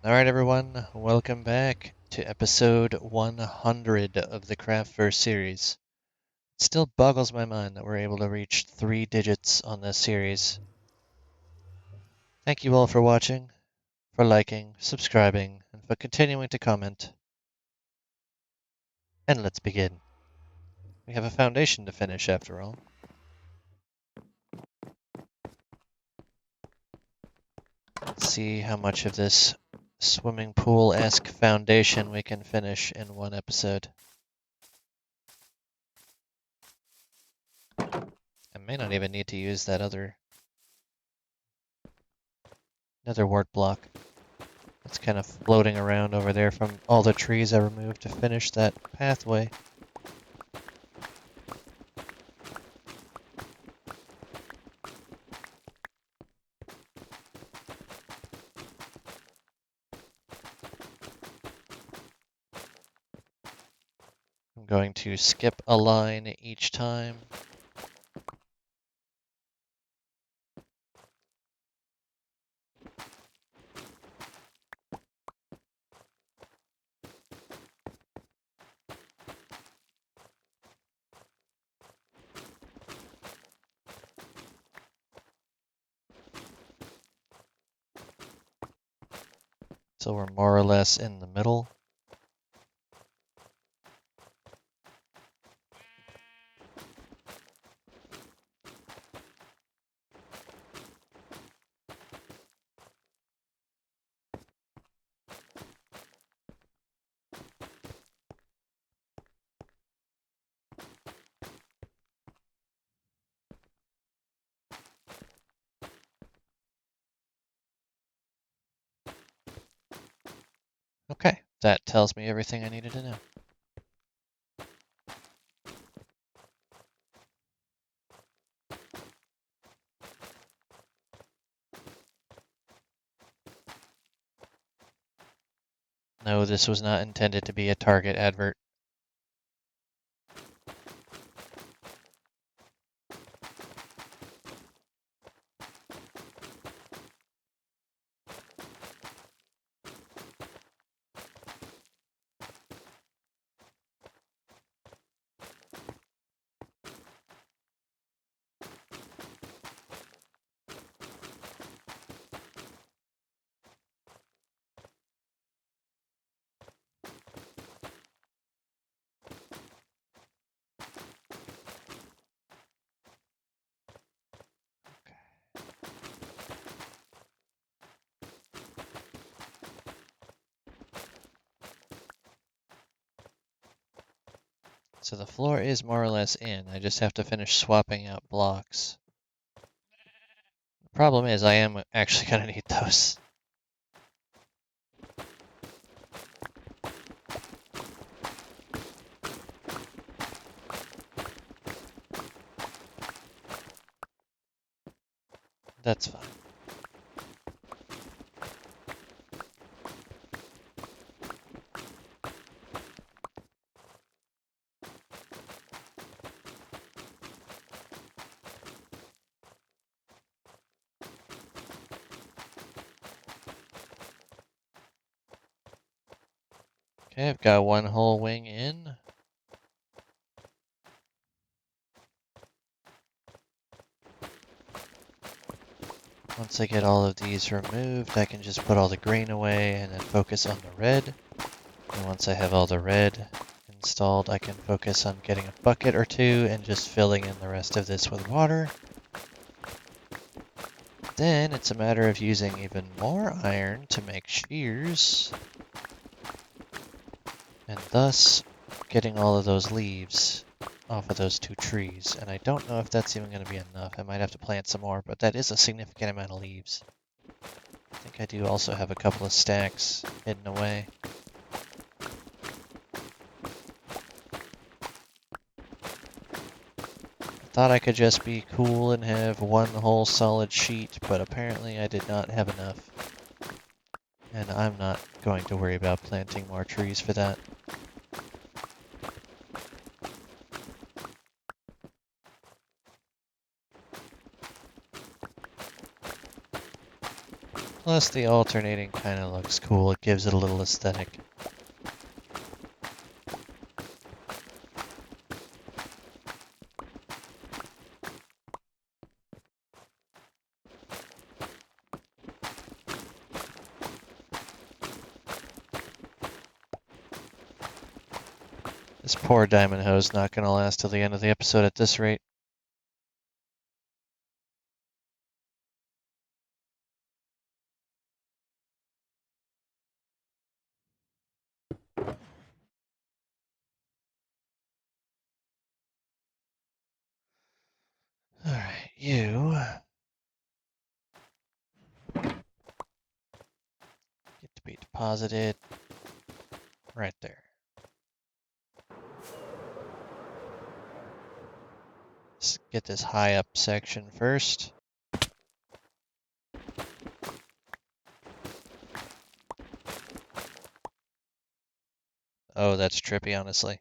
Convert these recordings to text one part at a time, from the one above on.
Alright, everyone, welcome back to episode 100 of the Craftverse series. It still boggles my mind that we're able to reach 3 digits on this series. Thank you all for watching, for liking, subscribing, and for continuing to comment. And let's begin. We have a foundation to finish after all. Let's see how much of this swimming pool-esque foundation we can finish in one episode. I may not even need to use that another wart block. It's kind of floating around over there from all the trees I removed to finish that pathway. I'm going to skip a line each time. So we're more or less in the middle. Okay, that tells me everything I needed to know. No, this was not intended to be a Target advert. So the floor is more or less in. I just have to finish swapping out blocks. The problem is I am actually going to need those. That's fine. Okay, I've got one whole wing in. Once I get all of these removed, I can just put all the green away and then focus on the red. And once I have all the red installed, I can focus on getting a bucket or two and just filling in the rest of this with water. Then it's a matter of using even more iron to make shears, and thus getting all of those leaves off of those 2 trees. And I don't know if that's even going to be enough. I might have to plant some more, but that is a significant amount of leaves. I think I do also have a couple of stacks hidden away. Thought I could just be cool and have one whole solid sheet, but apparently I did not have enough. And I'm not going to worry about planting more trees for that. Plus the alternating kind of looks cool. It gives it a little aesthetic. This poor diamond hose not gonna last till the end of the episode at this rate. Alright, you get to be deposited right there. Let's get this high up section first. Oh, that's trippy, honestly.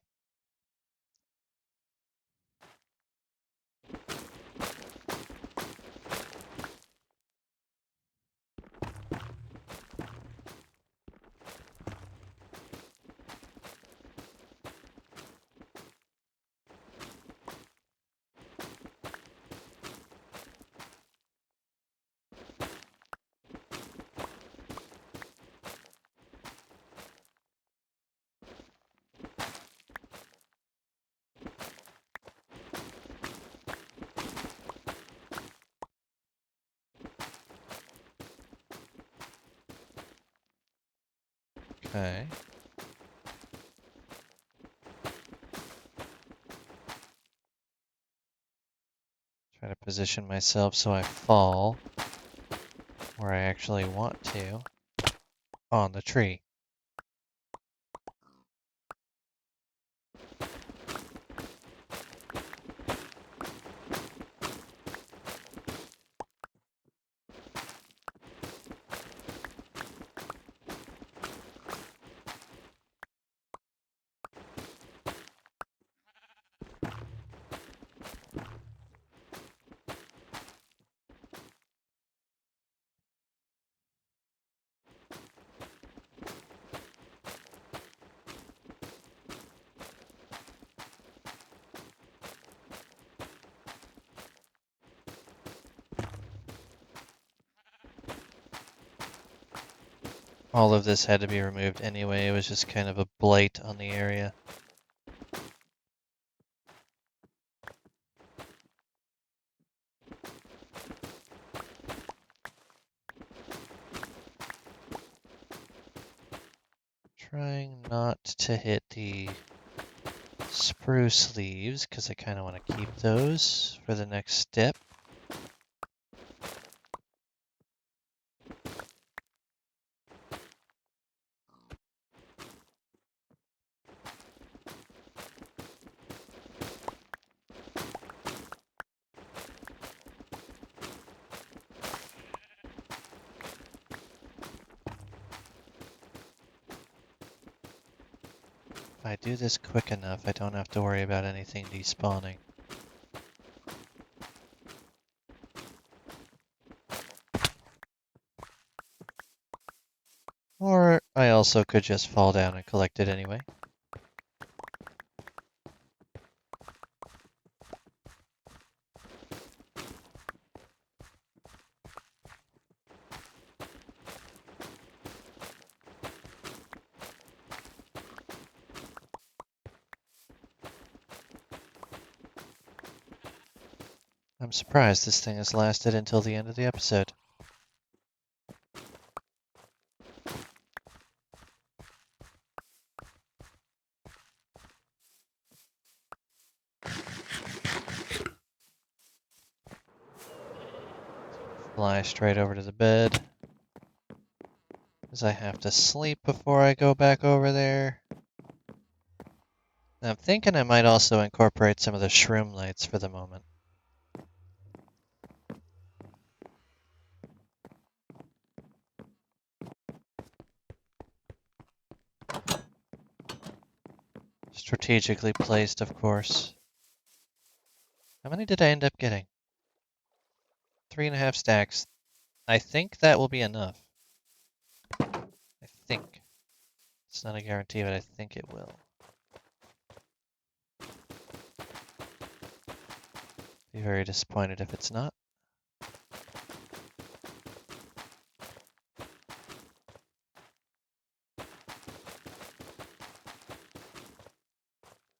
Okay. Try to position myself so I fall where I actually want to on the tree. All of this had to be removed anyway. It was just kind of a blight on the area. Trying not to hit the spruce leaves because I kind of want to keep those for the next step. If I do this quick enough, I don't have to worry about anything despawning. Or I also could just fall down and collect it anyway. I'm surprised this thing has lasted until the end of the episode. Fly straight over to the bed, because I have to sleep before I go back over there. And I'm thinking I might also incorporate some of the shroom lights for the moment. Strategically placed, of course. How many did I end up getting? 3.5 stacks. I think that will be enough. think. It's not a guarantee, but I think it will. Be very disappointed if it's not.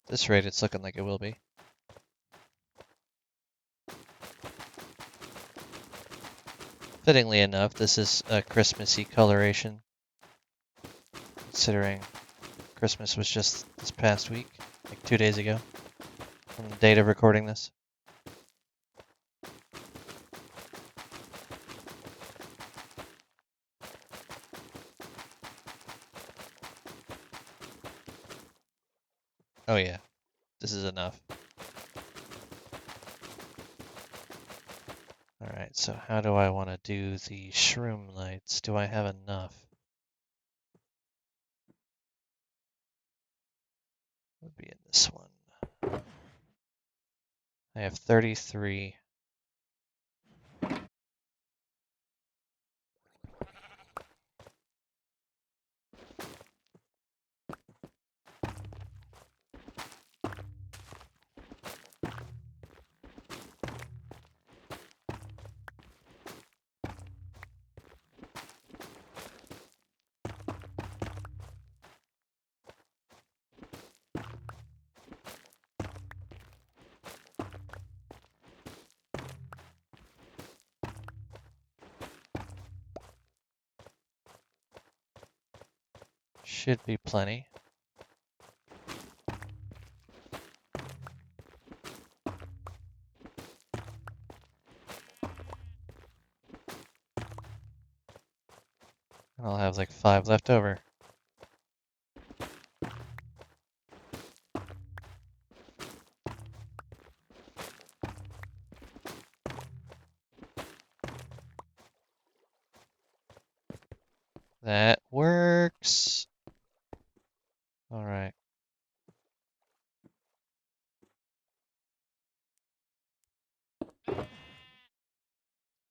At this rate, it's looking like it will be. Fittingly enough, this is a Christmassy coloration, considering Christmas was just this past week, like 2 days ago, from the date of recording this. Oh yeah, this is enough. Alright, so how do I want to do the shroom lights? Do I have enough? Would be in this one. I have 33. Should be plenty. I'll have like 5 left over. That works. All right.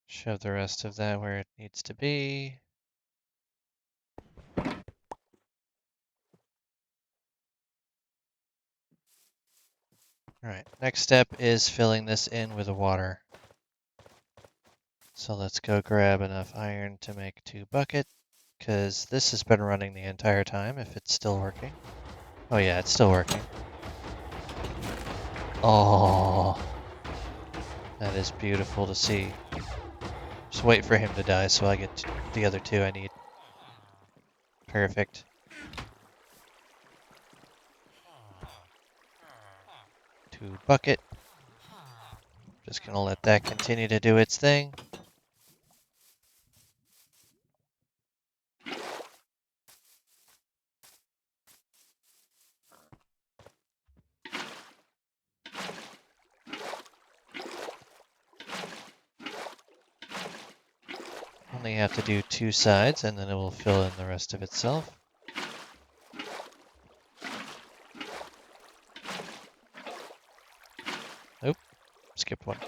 Shove the rest of that where it needs to be. All right, next step is filling this in with the water. So let's go grab enough iron to make 2 buckets, because this has been running the entire time if it's still working. Oh yeah, it's still working. Oh, that is beautiful to see. Just wait for him to die so I get the other 2 I need. Perfect. To bucket. Just gonna let that continue to do its thing. Only have to do 2 sides and then it will fill in the rest of itself. Oop, skipped one.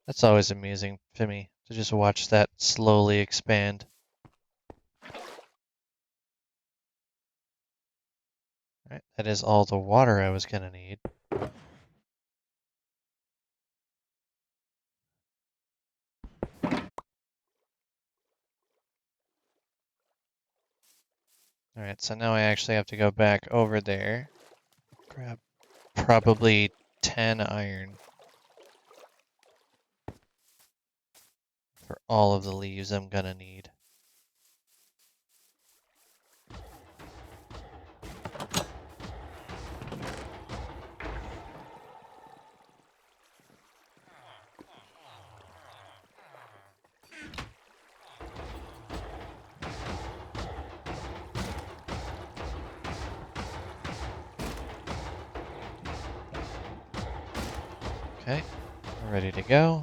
That's always amusing to me, to just watch that slowly expand. Alright, that is all the water I was gonna need. Alright, so now I actually have to go back over there, grab probably 10 iron for all of the leaves I'm gonna need. Okay, we're ready to go.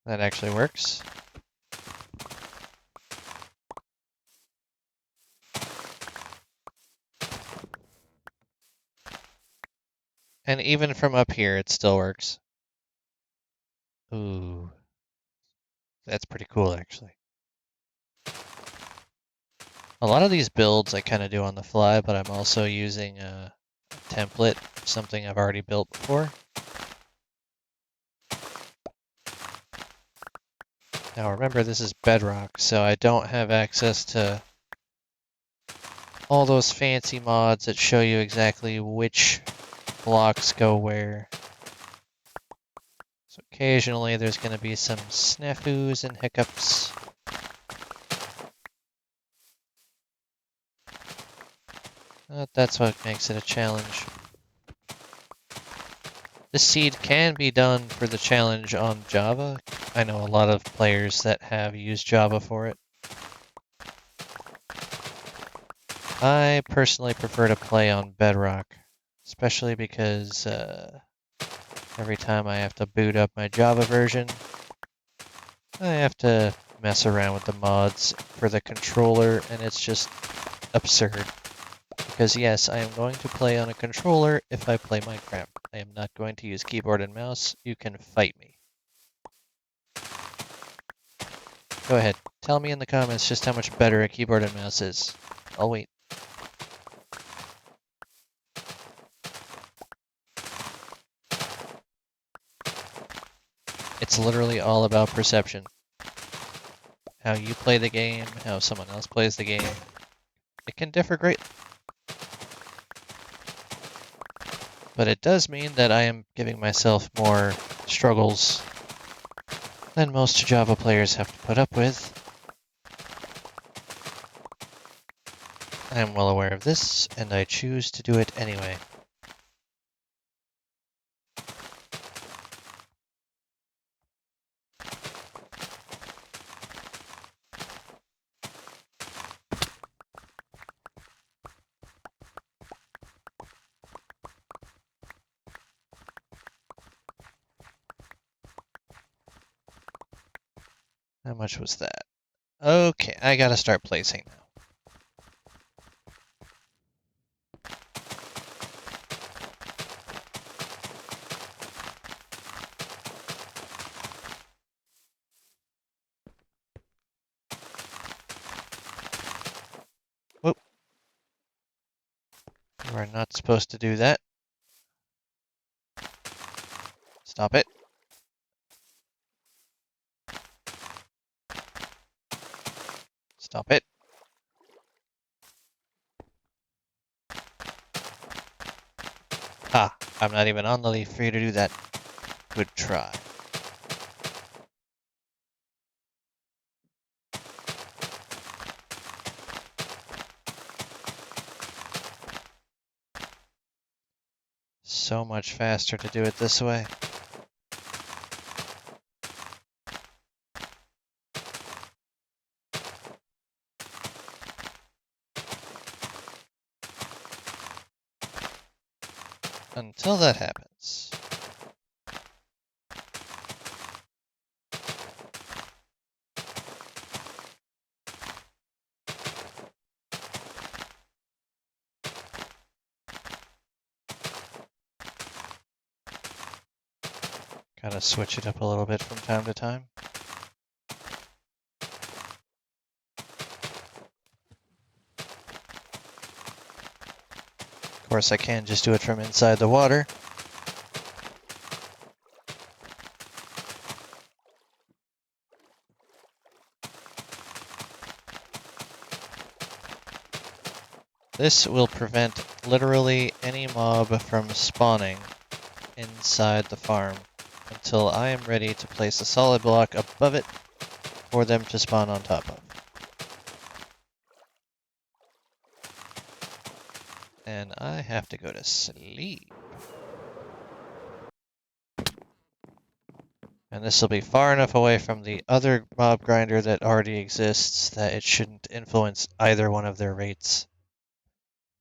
That actually works. And even from up here, it still works. Ooh, that's pretty cool, actually. A lot of these builds I kind of do on the fly, but I'm also using a template, something I've already built before. Now remember, this is Bedrock, so I don't have access to all those fancy mods that show you exactly which blocks go where. So occasionally there's going to be some snafus and hiccups. That's what makes it a challenge. This seed can be done for the challenge on Java. I know a lot of players that have used Java for it. I personally prefer to play on Bedrock, especially because every time I have to boot up my Java version, I have to mess around with the mods for the controller, and it's just absurd. Because yes, I am going to play on a controller if I play Minecraft. I am not going to use keyboard and mouse. You can fight me. Go ahead. Tell me in the comments just how much better a keyboard and mouse is. I'll wait. It's literally all about perception. How you play the game, how someone else plays the game. It can differ greatly. But it does mean that I am giving myself more struggles than most Java players have to put up with. I am well aware of this, and I choose to do it anyway. How much was that? Okay, I gotta start placing now. Whoop. You are not supposed to do that. Stop it. Stop it. Ah, I'm not even on the leaf for you to do that. Good try. So much faster to do it this way. Until that happens. Gotta switch it up a little bit from time to time. Of course, I can just do it from inside the water. This will prevent literally any mob from spawning inside the farm until I am ready to place a solid block above it for them to spawn on top of. And I have to go to sleep. And this will be far enough away from the other mob grinder that already exists that it shouldn't influence either one of their rates.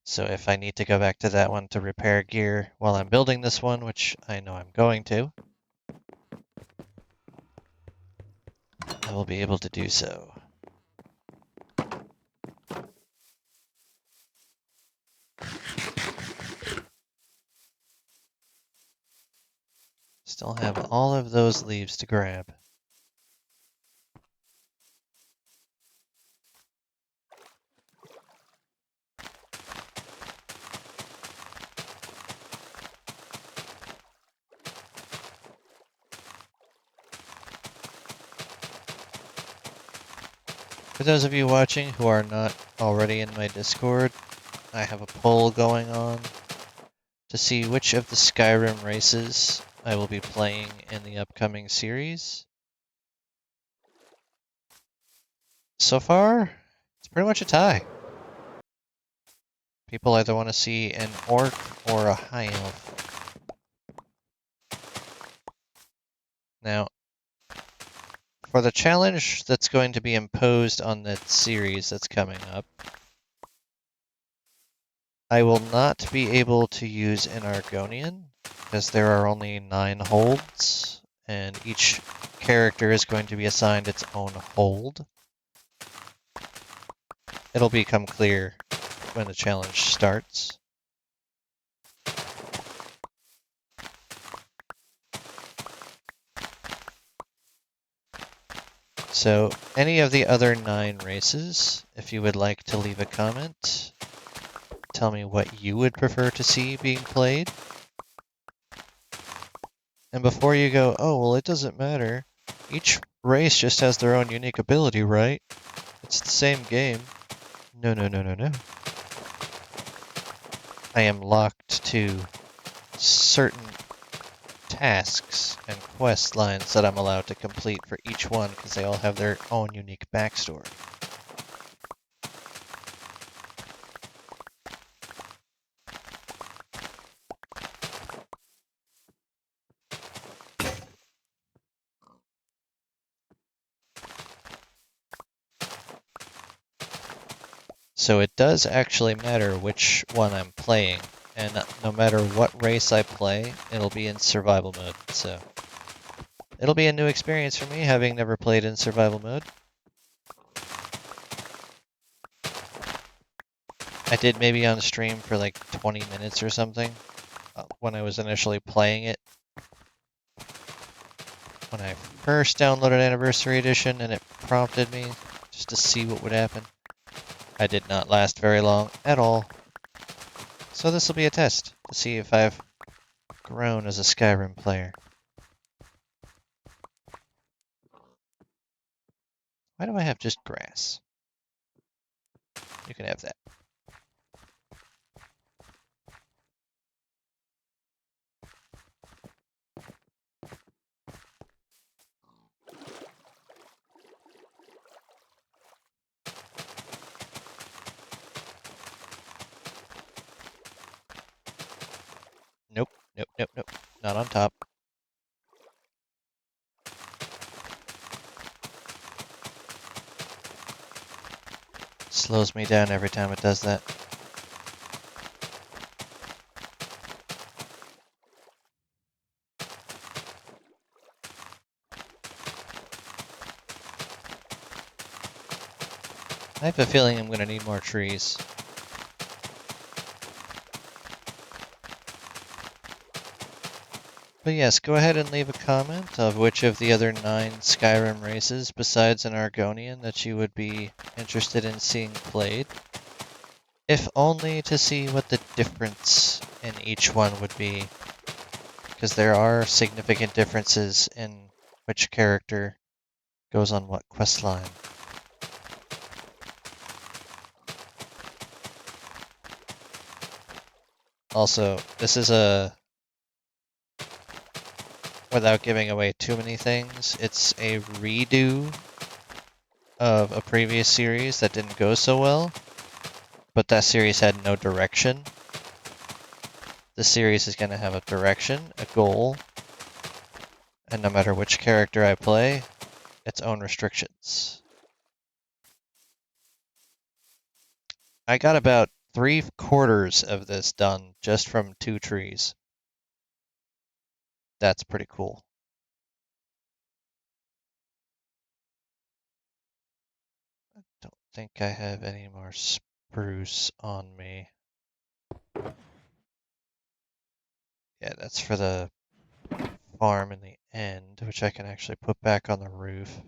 So if I need to go back to that one to repair gear while I'm building this one, which I know I'm going to, I will be able to do so. Still have all of those leaves to grab. For those of you watching who are not already in my Discord, I have a poll going on to see which of the Skyrim races I will be playing in the upcoming series. So far, it's pretty much a tie. People either want to see an orc or a high elf. Now, for the challenge that's going to be imposed on that series that's coming up, I will not be able to use an Argonian, because there are only 9 holds, and each character is going to be assigned its own hold. It'll become clear when the challenge starts. So, any of the other 9 races, if you would like to leave a comment, tell me what you would prefer to see being played. And before you go, oh, well, it doesn't matter. Each race just has their own unique ability, right? It's the same game. No, no, no, no, no. I am locked to certain tasks and quest lines that I'm allowed to complete for each one because they all have their own unique backstory. So it does actually matter which one I'm playing, and no matter what race I play, it'll be in survival mode, so it'll be a new experience for me, having never played in survival mode. I did maybe on stream for like 20 minutes or something, when I was initially playing it. When I first downloaded Anniversary Edition and it prompted me just to see what would happen. I did not last very long at all. So this will be a test to see if I've grown as a Skyrim player. Why do I have just grass? You can have that. Nope, nope, nope, nope. Not on top. Slows me down every time it does that. I have a feeling I'm going to need more trees. But yes, go ahead and leave a comment of which of the other 9 Skyrim races besides an Argonian that you would be interested in seeing played. If only to see what the difference in each one would be, because there are significant differences in which character goes on what quest line. Also, this is without giving away too many things, it's a redo of a previous series that didn't go so well, but that series had no direction. The series is going to have a direction, a goal, and no matter which character I play, its own restrictions. I got about 3/4 of this done just from 2 trees. That's pretty cool. Don't think I have any more spruce on me. Yeah, that's for the farm in the end, which I can actually put back on the roof.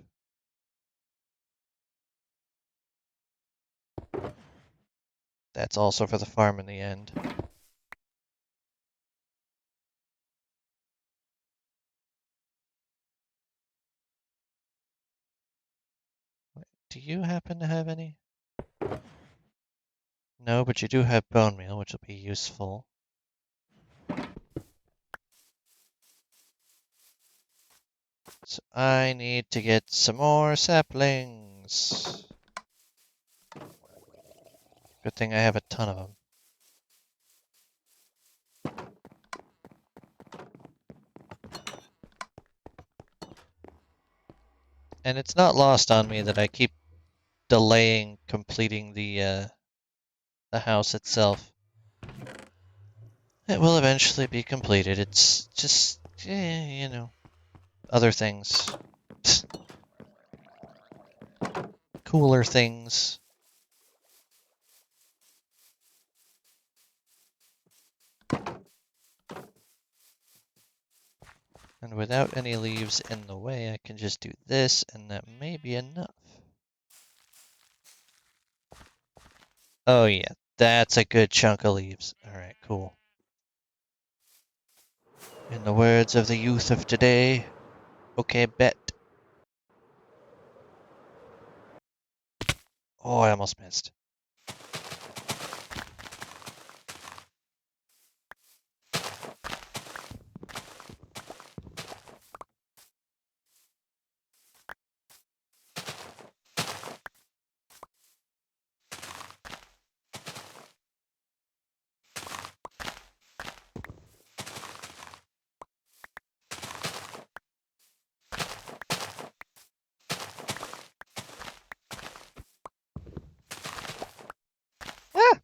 That's also for the farm in the end. Do you happen to have any? No, but you do have bone meal, which will be useful. So I need to get some more saplings. Good thing I have a ton of them. And it's not lost on me that I keep delaying completing the house itself. It will eventually be completed. It's just, you know, other things. Cooler things. And without any leaves in the way, I can just do this, and that may be enough. Oh yeah, that's a good chunk of leaves. Alright, cool. In the words of the youth of today, okay, bet. Oh, I almost missed. Ah!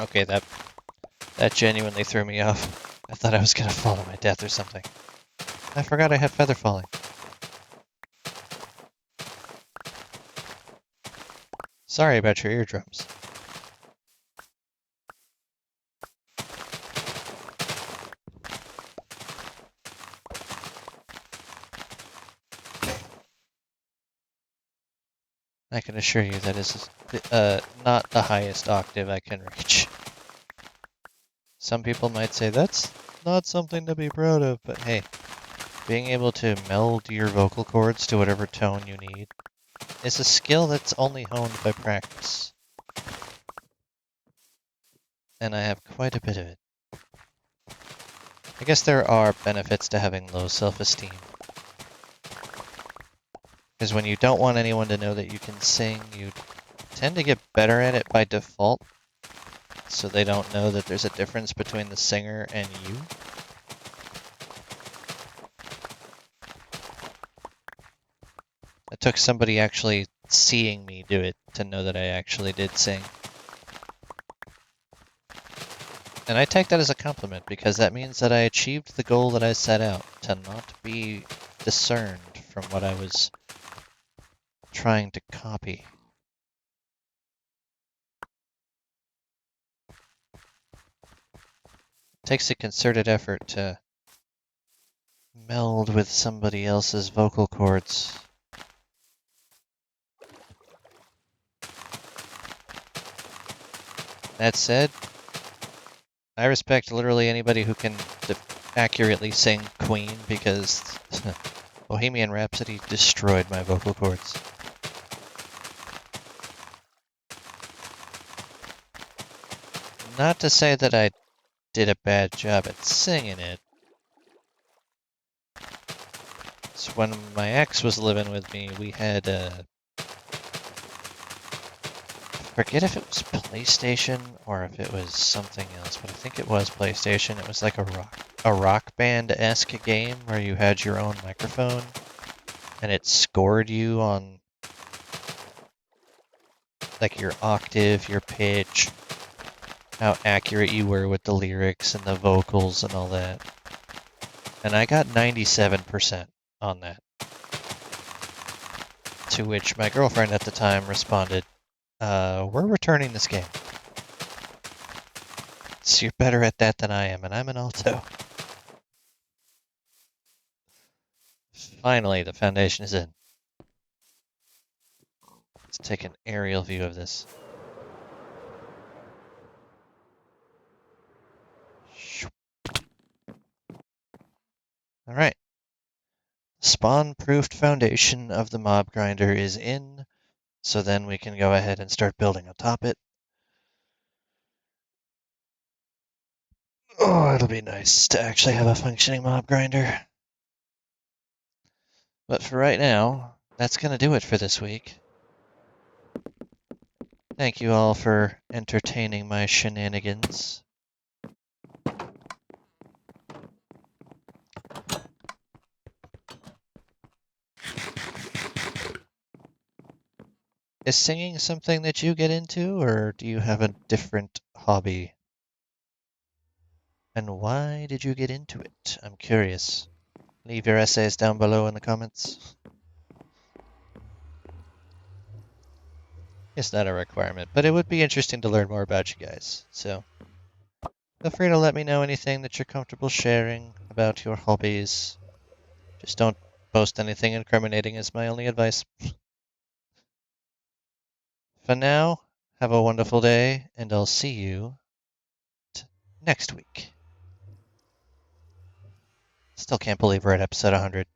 Okay, that genuinely threw me off. I thought I was gonna fall to my death or something. I forgot I had feather falling. Sorry about your eardrums. I can assure you that is not the highest octave I can reach. Some people might say that's not something to be proud of, but hey, being able to meld your vocal cords to whatever tone you need is a skill that's only honed by practice. And I have quite a bit of it. I guess there are benefits to having low self-esteem. Because when you don't want anyone to know that you can sing, you tend to get better at it by default, so they don't know that there's a difference between the singer and you. It took somebody actually seeing me do it to know that I actually did sing. And I take that as a compliment, because that means that I achieved the goal that I set out, to not be discerned from what I was trying to copy. It takes a concerted effort to meld with somebody else's vocal cords. That said, I respect literally anybody who can accurately sing Queen, because Bohemian Rhapsody destroyed my vocal cords. Not to say that I did a bad job at singing it. So when my ex was living with me, we had forget if it was PlayStation or if it was something else, but I think it was PlayStation. It was like a rock band-esque game where you had your own microphone and it scored you on like your octave, your pitch, how accurate you were with the lyrics and the vocals and all that. And I got 97% on that. To which my girlfriend at the time responded, we're returning this game. So you're better at that than I am, and I'm an alto. Finally, the foundation is in. Let's take an aerial view of this. All right. Spawn-proofed foundation of the mob grinder is in, so then we can go ahead and start building atop it. Oh, it'll be nice to actually have a functioning mob grinder. But for right now, that's going to do it for this week. Thank you all for entertaining my shenanigans. Is singing something that you get into, or do you have a different hobby? And why did you get into it? I'm curious. Leave your essays down below in the comments. It's not a requirement, but it would be interesting to learn more about you guys. So feel free to let me know anything that you're comfortable sharing about your hobbies. Just don't post anything incriminating is my only advice. For now, have a wonderful day, and I'll see you next week. Still can't believe we're at episode 100.